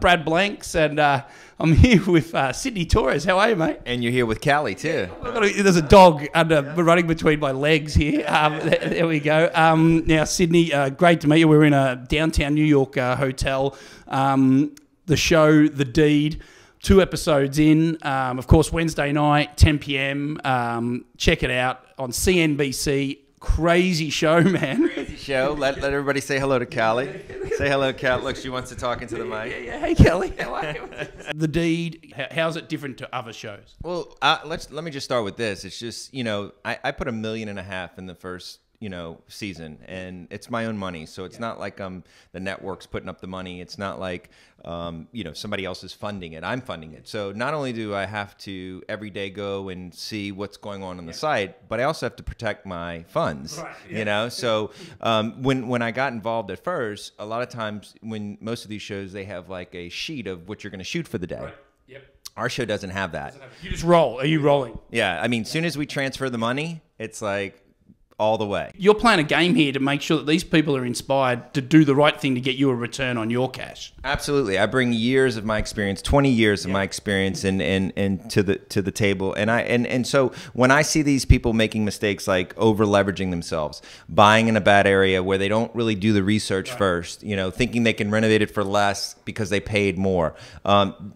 Brad Blanks, and I'm here with Sidney Torres. How are you, mate? And you're here with Callie, too. There's a dog running between my legs here. There we go. Now, Sidney, great to meet you. We're in a downtown New York hotel. The show, The Deed, 2 episodes in. Of course, Wednesday night, 10 p.m. Check it out on CNBC. Crazy show, man. Crazy show. Let everybody say hello to Callie. Say hello, Callie. Look, she wants to talk into the mic. Yeah. Hey, Callie. How are you? The Deed, how's it different to other shows? Well, let me just start with this. It's just, I put $1.5 million in the first season, and it's my own money. So it's not like the network's putting up the money. It's not like, somebody else is funding it. I'm funding it. So not only do I have to every day go and see what's going on the site, but I also have to protect my funds, So when I got involved at first, a lot of times when most of these shows, they have like a sheet of what you're going to shoot for the day. Right. Yep. Our show doesn't have that. You just roll. Are you rolling? Yeah. I mean, as soon as we transfer the money, it's like, all the way. You're playing a game here to make sure that these people are inspired to do the right thing to get you a return on your cash. Absolutely. I bring years of my experience, 20 years of my experience and to the table. And so when I see these people making mistakes like over leveraging themselves, buying in a bad area where they don't really do the research first, thinking they can renovate it for less because they paid more.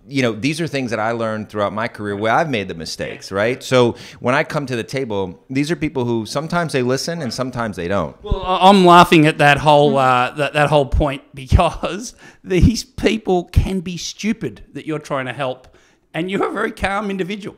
These are things that I learned throughout my career where I've made the mistakes, right? So when I come to the table, these are people who sometimes they listen and sometimes they don't. Well, I'm laughing at that whole that whole point because these people can be stupid that you're trying to help, and you're a very calm individual.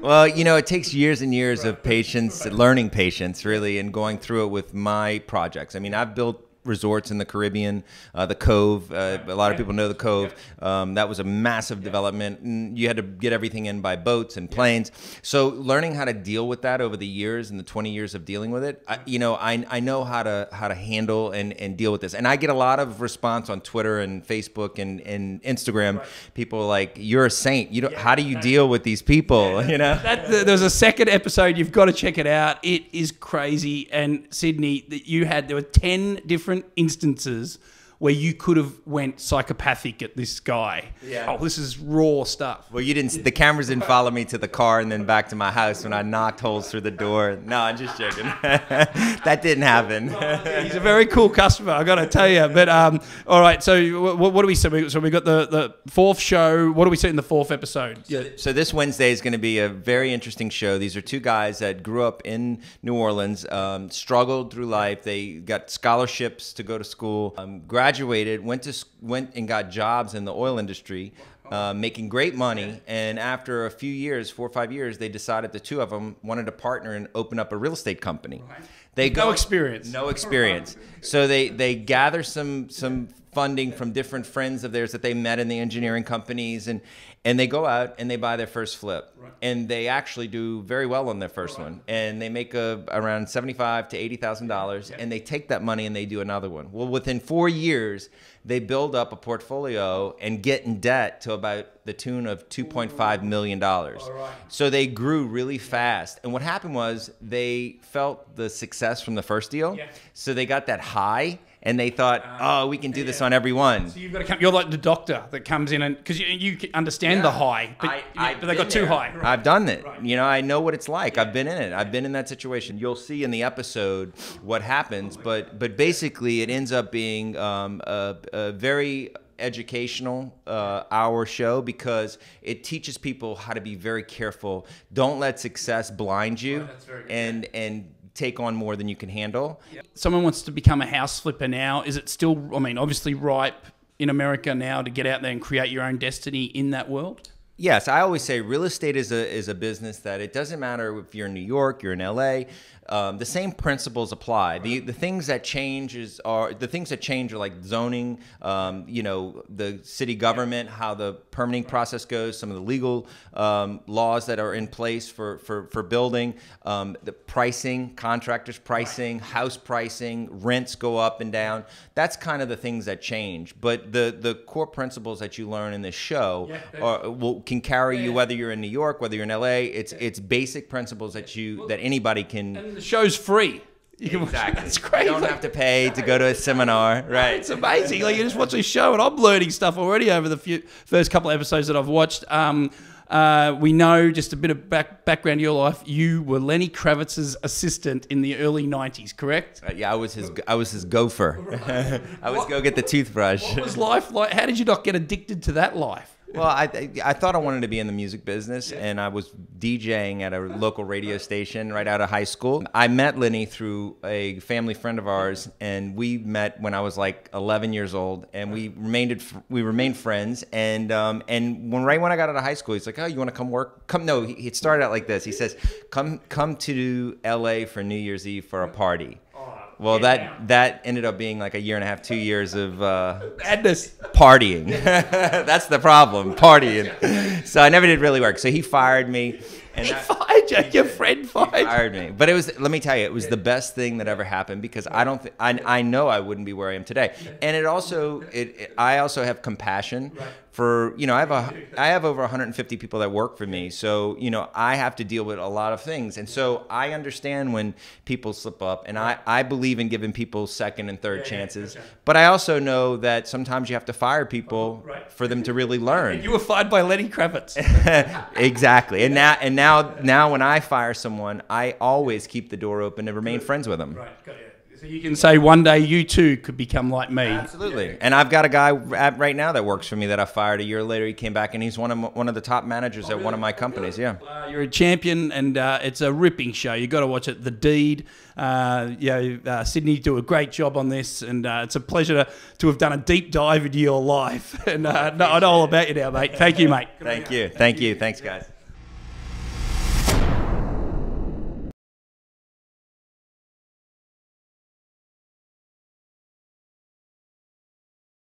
Well, it takes years and years of patience, learning patience, really, and going through it with my projects. I mean, I've built resorts in the Caribbean, the Cove. A lot of people know the Cove. That was a massive development. And you had to get everything in by boats and planes. So learning how to deal with that over the years and the 20 years of dealing with it, I know how to handle and deal with this. And I get a lot of response on Twitter and Facebook and Instagram. People are like, "You're a saint. How do you deal with these people?" There's a second episode. You've got to check it out. It is crazy. And Sidney, there were 10 different instances where you could have went psychopathic at this guy. Yeah. Oh, this is raw stuff. Well, the cameras didn't follow me to the car and then back to my house when I knocked holes through the door. No, I'm just joking. That didn't happen. He's a very cool customer, I got to tell you. But all right, so what do we see? So we got the 4th show. What do we see in the 4th episode? Yeah. So this Wednesday is going to be a very interesting show. These are 2 guys that grew up in New Orleans, struggled through life. They got scholarships to go to school, graduated, went and got jobs in the oil industry, making great money. And after a few years, 4 or 5 years, they decided the 2 of them wanted to partner and open up a real estate company. No experience. No experience. So they gather some funding from different friends of theirs that they met in the engineering companies, and they go out and they buy their first flip. Right. And they actually do very well on their first one. And they make around $75,000 to $80,000, and they take that money and they do another one. Well, within 4 years, they build up a portfolio and get in debt to about the tune of $2.5 million. Right. So they grew really fast. And what happened was they felt the success from the first deal. Yeah. So they got that high. And they thought, oh, we can do this on every one. So you've got to come. You're like the doctor that comes in and because you understand the high, but they got too high. Right. I've done it. Right. I know what it's like. I've been in it. I've been in that situation. You'll see in the episode what happens, but basically it ends up being a very educational hour show because it teaches people how to be very careful. Don't let success blind you, and take on more than you can handle. Someone wants to become a house flipper now. Is it still, obviously ripe in America now to get out there and create your own destiny in that world? Yes, I always say real estate is a business that it doesn't matter if you're in New York, you're in LA. The same principles apply. The things that change are like zoning, the city government, how the permitting process goes, some of the legal laws that are in place for building, the pricing, contractors pricing, house pricing, rents go up and down. That's kind of the things that change. But the core principles that you learn in this show can carry you whether you're in New York, whether you're in LA. It's basic principles that anybody can. And the show's free. You can Exactly. That's great. You don't have to pay to go to a seminar, right? It's amazing. Like, you just watch this show, and I'm learning stuff already over the first couple of episodes that I've watched. We know just a bit of background to your life. You were Lenny Kravitz's assistant in the early '90s, correct? Yeah, I was his gopher. Right. I was go get the toothbrush. What was life like? How did you not get addicted to that life? Well, I thought I wanted to be in the music business, and I was DJing at a local radio station right out of high school. I met Lenny through a family friend of ours, and we met when I was like 11 years old, and we remained friends. And right when I got out of high school, he's like, "Oh, you want to come work? Come." No, it started out like this. He says, "Come to LA for New Year's Eve for a party." Well, that ended up being like a year and a half, 2 years of Madness. Partying. That's the problem, partying. So I never did really work. So he fired me. And He fired you. Your friend fired you. Fired me. But it was, let me tell you, it was the best thing that ever happened, because I know I wouldn't be where I am today. And it also, I also have compassion for, you know, I have over 150 people that work for me. So, you know, I have to deal with a lot of things. And so I understand when people slip up, and I believe in giving people second and third chances. But I also know that sometimes you have to fire people for them to really learn. You were fired by Lenny Kravitz. Exactly. And now when I fire someone, I always keep the door open and remain friends with them. Right, got you. So you can say one day you too could become like me. Absolutely. Yeah. And I've got a guy right now that works for me that I fired a year later. He came back, and he's one of the top managers at one of my companies. Yeah. You're a champion, and it's a ripping show. You got to watch it. The Deed. Sidney do a great job on this, and it's a pleasure to have done a deep dive into your life. And I know all about you now, mate. Thank you, mate. Thank you. Thanks, guys.